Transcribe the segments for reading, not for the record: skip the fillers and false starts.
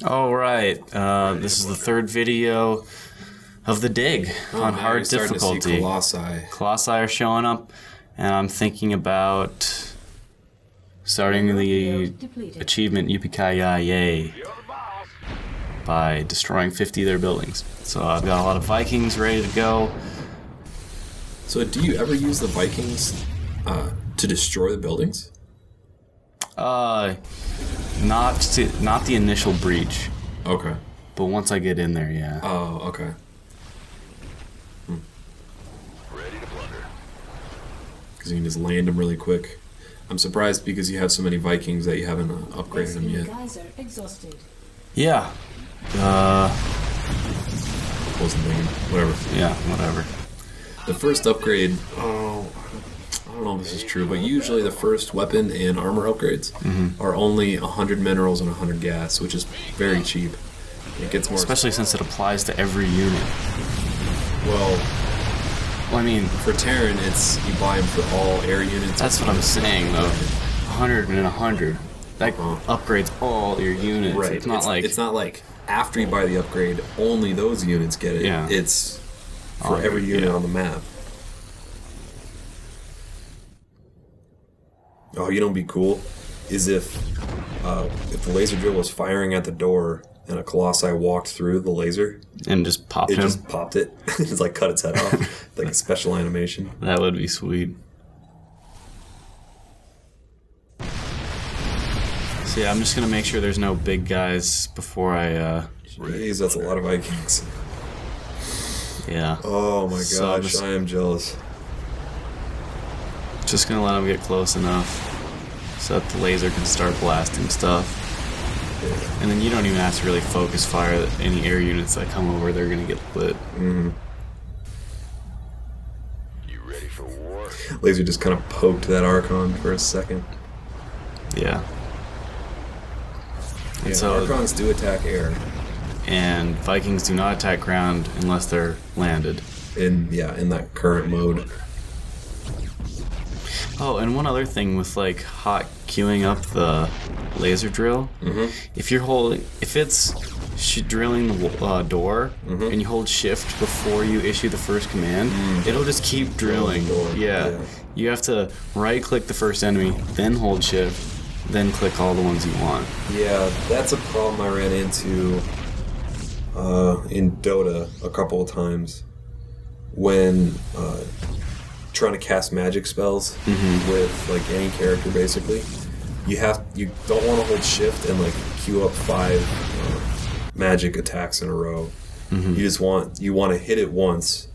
All right, this is the third video of the dig on hard difficulty. To see Colossi. Colossi are showing up, and I'm thinking about starting the achievement Yippee-ki-yay by destroying 50 of their buildings. So I've got a lot of Vikings ready to go. So do you ever use the Vikings to destroy the buildings? Not the initial breach. Okay. But once I get in there, yeah. Oh, okay. Ready to plunder. Because you can just land them really quick. I'm surprised because you have so many Vikings that you haven't upgraded them yet. Guys are exhausted. Yeah. What was the name? Whatever. Yeah, whatever. The first upgrade, I don't know if this is true, but usually the first weapon and armor upgrades are only 100 minerals and 100 gas, which is very cheap. It gets more... Especially since it applies to every unit. Well, I mean... For Terran, it's you buy them for all air units. That's what I'm saying, though. 100 and 100. That upgrades all your units. Right. It's not like after you buy the upgrade, only those units get it. Yeah. It's for every unit on the map. Oh, you know what'd be cool? Is if the laser drill was firing at the door and a Colossi walked through the laser. And just popped him. Just popped it. It's like cut its head off. Like a special animation. That would be sweet. So yeah, I'm just gonna make sure there's no big guys before I Jeez, that's a lot of Vikings. Yeah. Oh my So gosh, I am jealous. Just gonna let them get close enough so that the laser can start blasting stuff. Yeah. And then you don't even have to really focus fire any air units that come over, they're gonna get lit. Mm-hmm. You ready for war? Laser just kind of poked that Archon for a second. Yeah. Yeah, And so Archons do attack air. And Vikings do not attack ground unless they're landed. In that current mode. Oh, and one other thing with like hot queuing up the laser drill, if it's drilling the door and you hold shift before you issue the first command, it'll just keep drilling. Yeah. You have to right click the first enemy, then hold shift, then click all the ones you want. Yeah, that's a problem I ran into in Dota a couple of times when trying to cast magic spells with like any character. Basically, you don't want to hold shift and like queue up 5 magic attacks in a row. You want to hit it once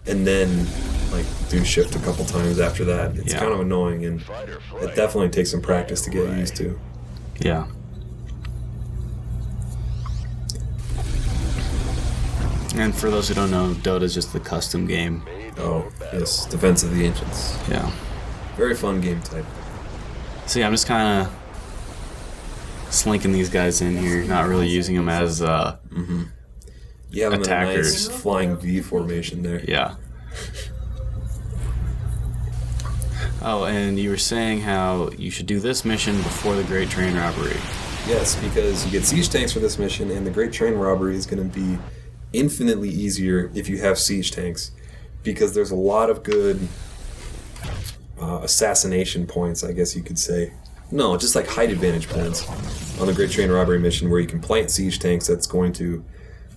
and then like do shift a couple times after that. It's kind of annoying, and it definitely takes some practice to get used to. Yeah. And for those who don't know, Dota is just the custom game. Oh, yes, Defense of the Ancients. Yeah. Very fun game type. So yeah, I'm just kind of slinking these guys in here, not really using them as You have them in a attackers. nice flying V formation there. Yeah. Oh, and you were saying how you should do this mission before the Great Train Robbery. Yes, because you get siege tanks for this mission, and the Great Train Robbery is going to be infinitely easier if you have siege tanks, because there's a lot of good assassination points, I guess you could say. No, just like height advantage points on the Great Train Robbery mission, where you can plant siege tanks that's going to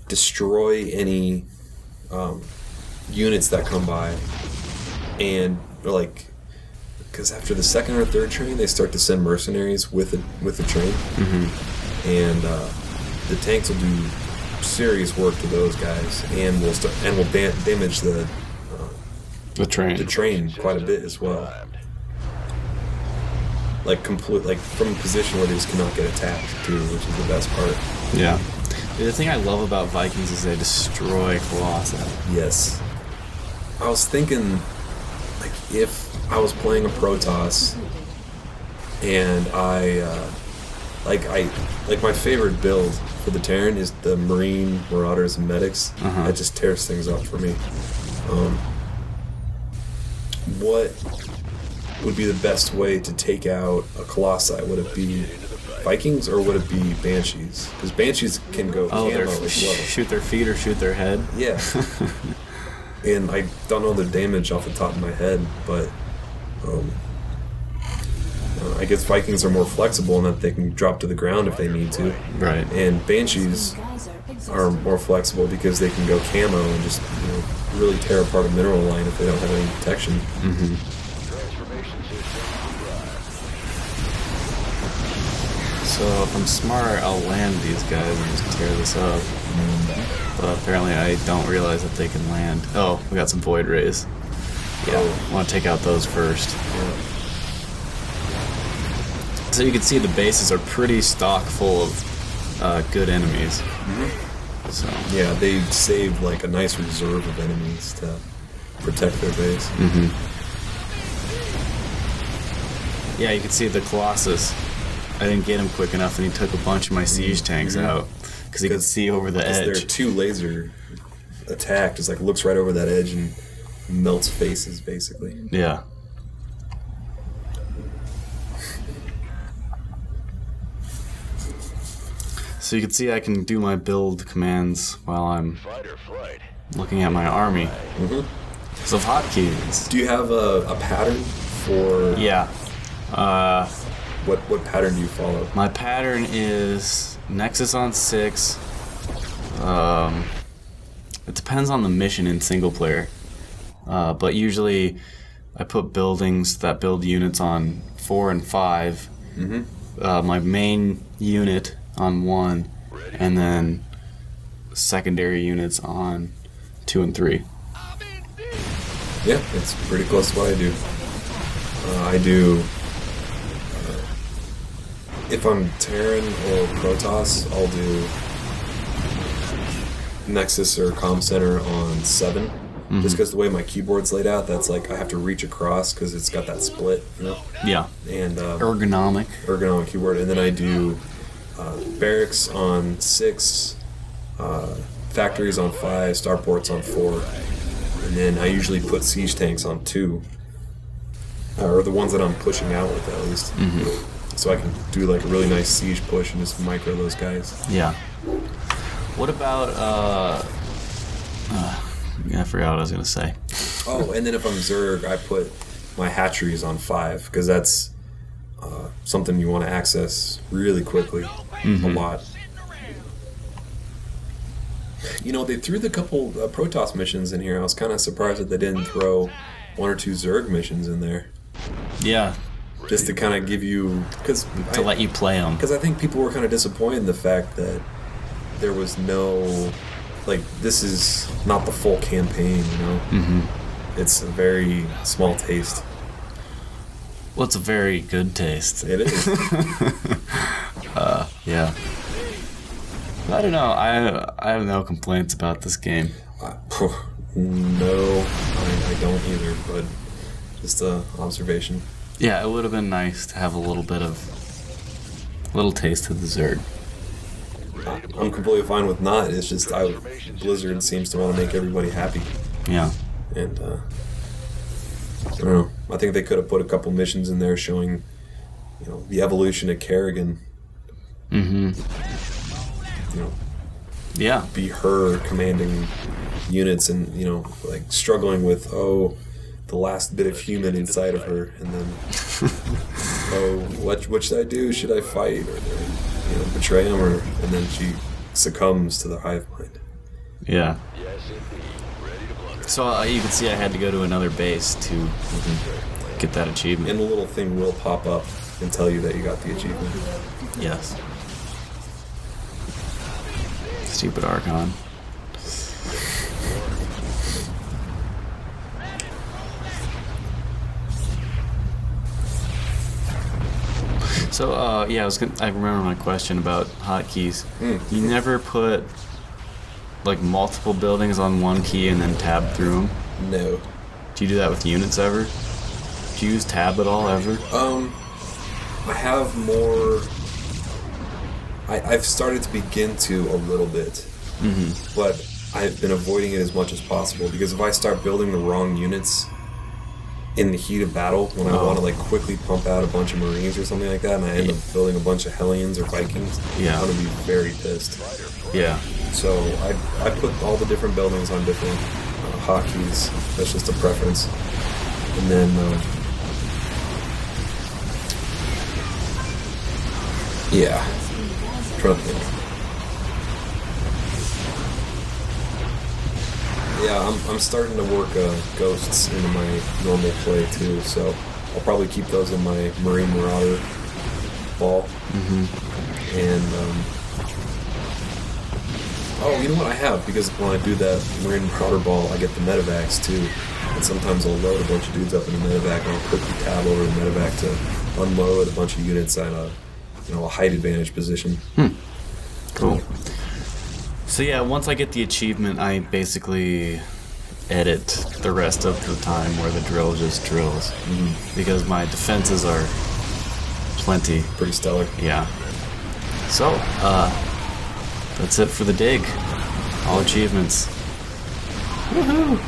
destroy any units that come by, and like, because after the second or third train, they start to send mercenaries with the train, and the tanks will do serious work to those guys, and will damage the train quite a bit as well. Like from a position where they just cannot get attacked too, which is the best part. Yeah. The thing I love about Vikings is they destroy Colossi. Yes. I was thinking, like, if I was playing a Protoss and my favorite build for the Terran is the Marine, Marauders, and Medics. That just tears things up for me. What would be the best way to take out a Colossi? Would it be Vikings or would it be Banshees? Because Banshees can go camo they're as well. shoot their feet or shoot their head. Yeah. And I don't know the damage off the top of my head, but I guess Vikings are more flexible in that they can drop to the ground if they need to. Right. And Banshees are more flexible because they can go camo and just really tear apart a mineral line if they don't have any protection. Mm-hmm. So if I'm smart, I'll land these guys and just tear this up. But apparently I don't realize that they can land. Oh, we got some void rays. Yeah, I want to take out those first. Yeah. So you can see the bases are pretty stock full of good enemies. Mm-hmm. So yeah, they save like a nice reserve of enemies to protect their base. Mm-hmm. Yeah, you can see the Colossus. I didn't get him quick enough, and he took a bunch of my siege tanks out because he could see over the edge. Their 2 laser attack just like looks right over that edge and melts faces, basically. Yeah. So you can see I can do my build commands while I'm looking at my army. Mm-hmm. So hotkeys. Do you have a pattern for? Yeah. What pattern do you follow? My pattern is Nexus on 6. It depends on the mission in single player, but usually I put buildings that build units on 4 and 5. Mm-hmm. My main unit on 1, and then secondary units on 2 and 3. Yeah, it's pretty close to what I do. I do. If I'm Terran or Protoss, I'll do Nexus or Comm Center on 7. Mm-hmm. Just because the way my keyboard's laid out, that's like I have to reach across because it's got that split, Yeah. And ergonomic keyboard. And then I do barracks on 6, factories on 5, starports on 4, and then I usually put siege tanks on 2, or the ones that I'm pushing out with at least. Mm-hmm. So I can do like a really nice siege push and just micro those guys. Yeah. What about I forgot what I was gonna say. Oh, and then if I'm Zerg, I put my hatcheries on 5 because that's something you want to access really quickly, a lot. They threw the couple Protoss missions in here. I was kind of surprised that they didn't throw 1 or 2 Zerg missions in there. Yeah. Just to kind of give you... to let you play them. Because I think people were kind of disappointed in the fact that there was no... Like, this is not the full campaign, Mm-hmm. It's a very small taste. Well, it's a very good taste. It is. Yeah. I don't know. I have no complaints about this game. No, I don't either, but just an observation. Yeah, it would have been nice to have a little taste of the Zerg. I'm completely fine with not. It's just Blizzard seems to want to make everybody happy. Yeah. And I don't know. I think they could have put a couple missions in there showing, the evolution of Kerrigan. Mm-hmm. Yeah. Be her commanding units and, like struggling with, the last bit of human inside of her, and then, what should I do? Should I fight or betray him, and then she succumbs to the hive mind. Yeah. So you can see I had to go to another base to get that achievement. And the little thing will pop up and tell you that you got the achievement. Yes. Stupid Archon. So, I remember my question about hotkeys. You never put, like, multiple buildings on one key and then tab through them? No. Do you do that with units ever? Do you use tab at all, ever? I have more... I've started to begin to a little bit. Mm-hmm. But I've been avoiding it as much as possible, because if I start building the wrong units, in the heat of battle when I want to like quickly pump out a bunch of Marines or something like that, and I end up building a bunch of Hellions or Vikings. Yeah. I'm gonna be very pissed. Yeah. So I put all the different buildings on different hotkeys. That's just a preference. And then yeah, I'm trying to think. Yeah, I'm starting to work ghosts into my normal play too, so I'll probably keep those in my Marine Marauder ball. And oh, you know what I have? Because when I do that Marine Marauder ball, I get the medevacs too. And sometimes I'll load a bunch of dudes up in a medevac, and I'll quickly tab over the medevac to unload a bunch of units at a height advantage position. Cool. So yeah, once I get the achievement, I basically edit the rest of the time where the drill just drills. Because my defenses are plenty. Pretty stellar. Yeah. So, that's it for the dig. All achievements. Woohoo!